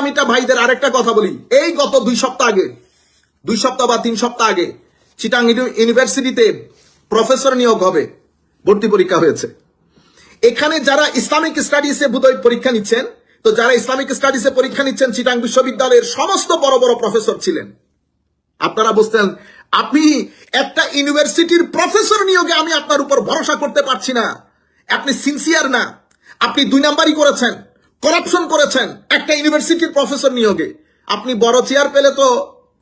মিটা ভাইদের আরেকটা কথা বলি, এই গত 2 সপ্তাহ বা 3 সপ্তাহ আগে চিটাং ইউনিভার্সিটিতে প্রফেসর নিয়োগ হবে, ভর্তি পরীক্ষা হয়েছে। এখানে যারা ইসলামিক স্টাডিজে বোধহয় পরীক্ষা নিচ্ছেন, তো যারা ইসলামিক স্টাডিজে পরীক্ষা নিচ্ছেন চিটাং বিশ্ববিদ্যালয়ের সমস্ত বড় বড় প্রফেসর ছিলেন। আপনারা বুঝতেন, আপনি একটা ইউনিভার্সিটির প্রফেসর নিয়োগে আমি আপনার উপর ভরসা করতে পারছি না, আপনি সিনসিয়ার না, আপনি 2 নাম্বারই করেছেন, করাপশন করেছেন একটা ইউনিভার্সিটির প্রফেসর নিয়োগে। আপনি বড় চেয়ার পেলে তো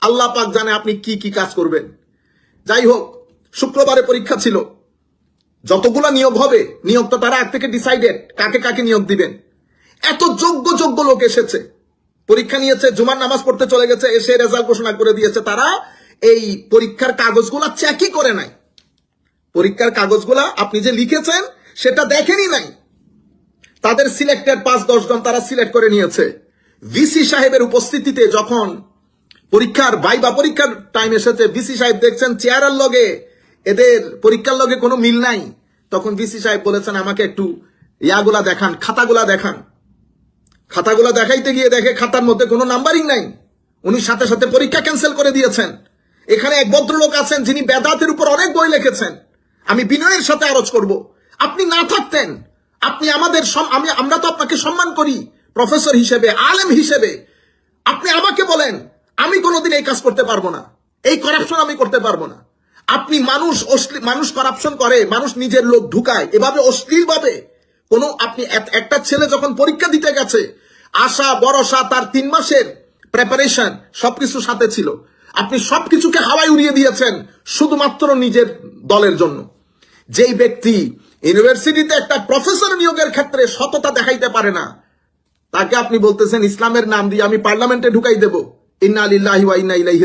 আল্লাহ পাক জানে আপনি কি কি কাজ করবেন। যাই হোক, শুক্রবারে পরীক্ষা ছিল, যতগুলো নিয়োগ হবে নিয়োগ তো তারা আগ থেকে ডিসাইডেড কাকে কাকে নিয়োগ দিবেন। এত যোগ্য লোক এসেছে, পরীক্ষা নিয়েছে, জুমার নামাজ পড়তে চলে গেছে, এসে রেজাল্ট ঘোষণা করে দিয়েছে। তারা এই পরীক্ষার কাগজগুলা চেকই করে নাই, পরীক্ষার কাগজগুলা আপনি যে লিখেছেন সেটা দেখেনি নাই। তাদের সিলেক্টেড 5-10 জন তারা সিলেক্ট করে নিয়েছে। ভিসি সাহেবের উপস্থিতিতে যখন পরীক্ষার পরীক্ষার টাইম এসেছে, ভিসি সাহেব দেখছেন চেয়ারের লগে এদের পরীক্ষার লগে কোনো মিল নাই, তখন ভিসি সাহেব বলেছেন আমাকে একটু ইয়াগুলা দেখান, খাতাগুলা দেখান। খাতাগুলা দেখাইতে গিয়ে দেখে খাতার মধ্যে কোনো নাম্বারিং নাই, উনি সাথে সাথে পরীক্ষা ক্যান্সেল করে দিয়েছেন। এখানে এক ভদ্রলোক আছেন যিনি বেদাতের উপর অনেক বই লিখেছেন, আমি বিনয়ের সাথে আরজ করব, আপনি না থাকতেন, আপনি আমাদের আমরা তো আপনাকে সম্মান করি প্রফেসর হিসেবে, আলেম হিসেবে, আপনি আমাকে বলেন আমি কোনোদিন এই কাজ করতে পারবো না, এই করাপশন আমি করতে পারবো না। আপনি মানুষ করাপশন করে, মানুষ নিজের লোক ঢুকায় এভাবে অশ্লীল ভাবে আপনি একটা ছেলে যখন পরীক্ষা দিতে গেছে, আশা ভরসা তার 3 মাসের প্রিপারেশন সবকিছু সাথে ছিল, আপনি সবকিছুকে হাওয়ায় উড়িয়ে দিয়েছেন শুধুমাত্র নিজের দলের জন্য। যেই ব্যক্তি ইউনিভার্সিটিতে একটা প্রফেসর নিয়োগের ক্ষেত্রে সততা দেখাইতে পারে না, তাকে আপনি বলতেছেন ইসলামের নাম দিয়ে আমি পার্লামেন্টে ঢুকাই দেব। ইন্না লিল্লাহি ওয়া ইন্না ইলাইহি